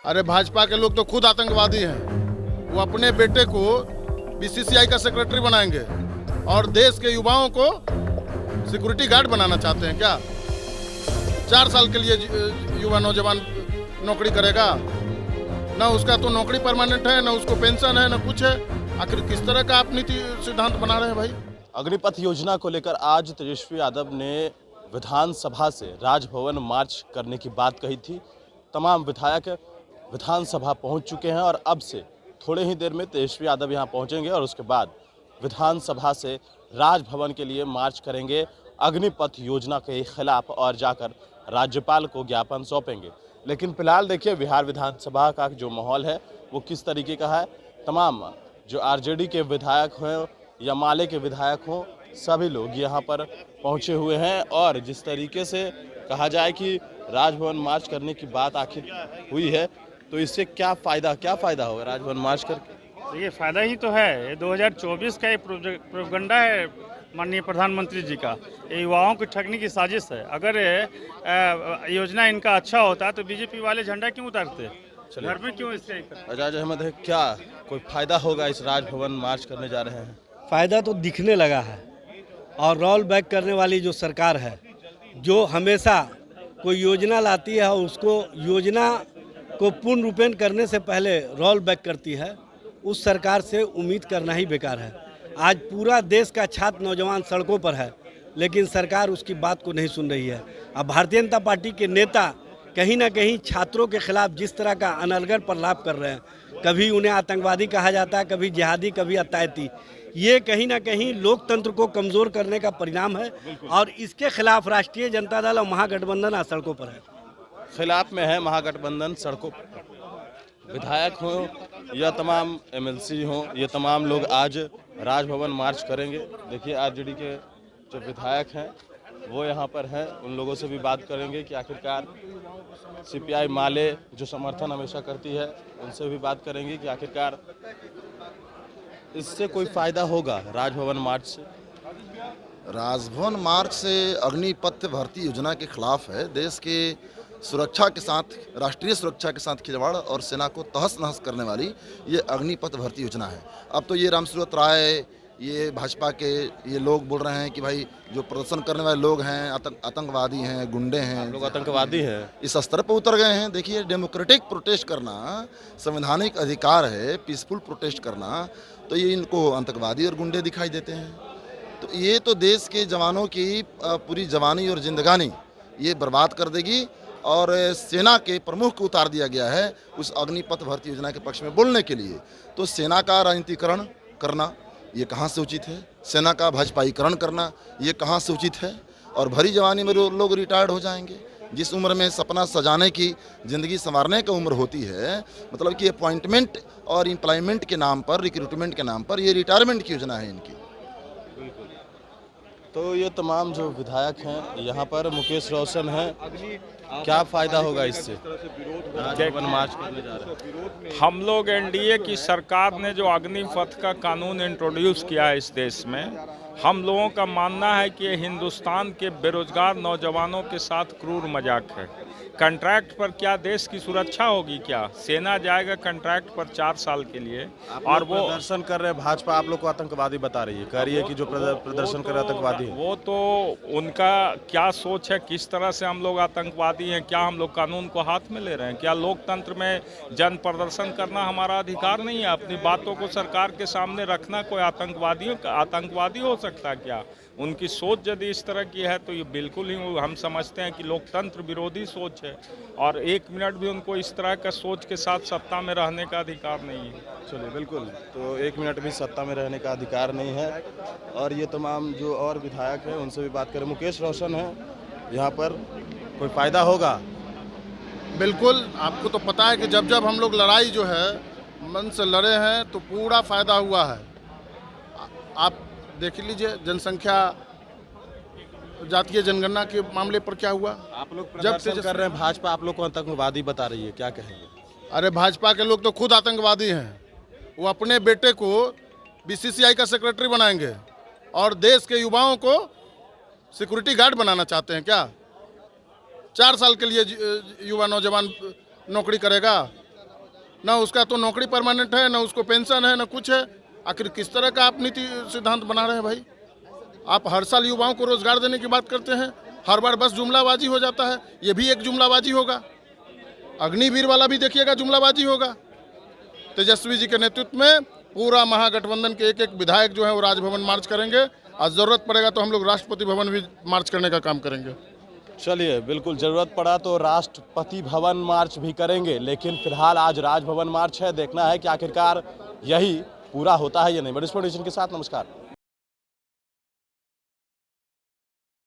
अरे भाजपा के लोग तो खुद आतंकवादी हैं। वो अपने बेटे को बीसीसीआई का सेक्रेटरी बनाएंगे और देश के युवाओं को सिक्योरिटी गार्ड बनाना चाहते हैं क्या? 4 साल के लिए युवा नौजवान नौकरी करेगा, ना उसका तो नौकरी परमानेंट है, ना उसको पेंशन है, ना कुछ है। आखिर किस तरह का आप नीति सिद्धांत बना रहे हैं भाई? अग्निपथ योजना को लेकर आज तेजस्वी यादव ने विधानसभा से राजभवन मार्च करने की बात कही थी। तमाम विधायक विधानसभा पहुंच चुके हैं और अब से थोड़े ही देर में तेजस्वी यादव यहां पहुंचेंगे और उसके बाद विधानसभा से राजभवन के लिए मार्च करेंगे अग्निपथ योजना के खिलाफ और जाकर राज्यपाल को ज्ञापन सौंपेंगे। लेकिन फिलहाल देखिए बिहार विधानसभा का जो माहौल है वो किस तरीके का है। तमाम जो आरजेडी के विधायक हों या माले के विधायक हों, सभी लोग यहाँ पर पहुँचे हुए हैं और जिस तरीके से कहा जाए कि राजभवन मार्च करने की बात आखिर हुई है तो इससे क्या फ़ायदा होगा राजभवन मार्च करके? देखिए फ़ायदा ही तो है। ये 2024 का एक प्रोपेगेंडा है माननीय प्रधानमंत्री जी का। ये युवाओं को ठगने की साजिश है। अगर योजना इनका अच्छा होता तो बीजेपी वाले झंडा क्यों उतारते? घर में क्यों इससे? एजाज अहमद है, क्या कोई फ़ायदा होगा इस राजभवन मार्च करने जा रहे हैं? फ़ायदा तो दिखने लगा है और रोल बैक करने वाली जो सरकार है, जो हमेशा कोई योजना लाती है और उसको योजना को पूर्ण रूपेण करने से पहले रोल बैक करती है, उस सरकार से उम्मीद करना ही बेकार है। आज पूरा देश का छात्र नौजवान सड़कों पर है, लेकिन सरकार उसकी बात को नहीं सुन रही है। अब भारतीय जनता पार्टी के नेता कहीं ना कहीं छात्रों के खिलाफ जिस तरह का अनर्गल प्रलाप कर रहे हैं, कभी उन्हें आतंकवादी कहा जाता है, कभी जिहादी, कभी अतायती, ये कहीं ना कहीं लोकतंत्र को कमज़ोर करने का परिणाम है और इसके खिलाफ राष्ट्रीय जनता दल और महागठबंधन आज सड़कों पर है। खिलाफ में है महागठबंधन सड़कों पर। विधायक हों या तमाम एमएलसी हों, ये तमाम लोग आज राजभवन मार्च करेंगे। देखिए आरजेडी के जो विधायक हैं वो यहाँ पर हैं, उन लोगों से भी बात करेंगे कि आखिरकार सीपीआई माले जो समर्थन हमेशा करती है उनसे भी बात करेंगे कि आखिरकार इससे कोई फ़ायदा होगा राजभवन मार्च से। राजभवन मार्च से अग्निपथ भर्ती योजना के खिलाफ है। देश के सुरक्षा के साथ, राष्ट्रीय सुरक्षा के साथ खिलवाड़ और सेना को तहस नहस करने वाली ये अग्निपथ भर्ती योजना है। अब तो ये रामसूरत राय, ये भाजपा के ये लोग बोल रहे हैं कि भाई जो प्रदर्शन करने वाले लोग हैं आतंकवादी हैं, गुंडे हैं, लोग आतंकवादी हैं, इस स्तर पर उतर गए हैं। देखिए डेमोक्रेटिक प्रोटेस्ट करना संवैधानिक अधिकार है, पीसफुल प्रोटेस्ट करना, तो ये इनको आतंकवादी और गुंडे दिखाई देते हैं। तो ये तो देश के जवानों की पूरी जवानी और जिंदगानी ये बर्बाद कर देगी और सेना के प्रमुख को उतार दिया गया है उस अग्निपथ भर्ती योजना के पक्ष में बोलने के लिए। तो सेना का राजनीतिकरण करना ये कहाँ से उचित है? सेना का भाजपाईकरण करना ये कहाँ से उचित है? और भरी जवानी में लोग रिटायर्ड हो जाएंगे। जिस उम्र में सपना सजाने की, ज़िंदगी संवारने की उम्र होती है, मतलब कि अपॉइंटमेंट और एम्प्लॉयमेंट के नाम पर, रिक्रूटमेंट के नाम पर ये रिटायरमेंट की योजना है इनकी। तो ये तमाम जो विधायक हैं यहाँ पर, मुकेश रोशन हैं, क्या फ़ायदा होगा इससे? राजभवन मार्च करने जा रहे हैं। हम लोग एनडीए की सरकार ने जो अग्निपथ का कानून इंट्रोड्यूस किया है इस देश में, हम लोगों का मानना है कि हिंदुस्तान के बेरोजगार नौजवानों के साथ क्रूर मजाक है। कंट्रैक्ट पर क्या देश की सुरक्षा होगी? क्या सेना जाएगा कंट्रैक्ट पर 4 साल के लिए? और वो प्रदर्शन कर रहे हैं, भाजपा आप लोग को आतंकवादी बता रही है, कह रही है कि जो प्रदर्शन कर रहे हैं आतंकवादी है। वो तो उनका क्या सोच है, किस तरह से हम लोग आतंकवादी हैं? क्या हम लोग कानून को हाथ में ले रहे हैं? क्या लोकतंत्र में जन प्रदर्शन करना हमारा अधिकार नहीं है? अपनी बातों को सरकार के सामने रखना कोई आतंकवादी हो सकता है क्या? उनकी सोच यदि इस तरह की है तो ये बिल्कुल ही हम समझते हैं कि लोकतंत्र विरोधी सोच है और 1 मिनट भी उनको इस तरह का सोच के साथ सत्ता में रहने का अधिकार नहीं है। चलिए बिल्कुल, तो 1 मिनट भी सत्ता में रहने का अधिकार नहीं है। और ये तमाम जो और विधायक हैं उनसे भी बात करें। मुकेश रोशन है यहाँ पर, कोई फ़ायदा होगा? बिल्कुल, आपको तो पता है कि जब जब हम लोग लड़ाई जो है मन से लड़े हैं तो पूरा फायदा हुआ है। आप देख लीजिए जनसंख्या, जातीय जनगणना के मामले पर क्या हुआ। आप लोग प्रदर्शन कर रहे हैं, भाजपा आप लोग को आतंकवादी बता रही है, क्या कहेंगे? अरे भाजपा के लोग तो खुद आतंकवादी हैं। वो अपने बेटे को बीसीसीआई का सेक्रेटरी बनाएंगे और देश के युवाओं को सिक्योरिटी गार्ड बनाना चाहते हैं क्या? 4 साल के लिए युवा नौजवान नौकरी करेगा, ना उसका तो नौकरी परमानेंट है, ना उसको पेंशन है, ना कुछ है। आखिर किस तरह का आप नीति सिद्धांत बना रहे हैं भाई? आप हर साल युवाओं को रोजगार देने की बात करते हैं, हर बार बस जुमलाबाजी हो जाता है। ये भी एक जुमलाबाजी होगा। अग्निवीर वाला भी देखिएगा जुमलाबाजी होगा। तेजस्वी जी के नेतृत्व में पूरा महागठबंधन के एक एक विधायक जो है वो राजभवन मार्च करेंगे, और जरूरत पड़ेगा तो हम लोग राष्ट्रपति भवन भी मार्च करने का काम करेंगे। चलिए, बिल्कुल ज़रूरत पड़ा तो राष्ट्रपति भवन मार्च भी करेंगे, लेकिन फिलहाल आज राजभवन मार्च है। देखना है कि आखिरकार यही पूरा होता है या नहीं। बड़ी स्पोर्ट नेशन के साथ नमस्कार।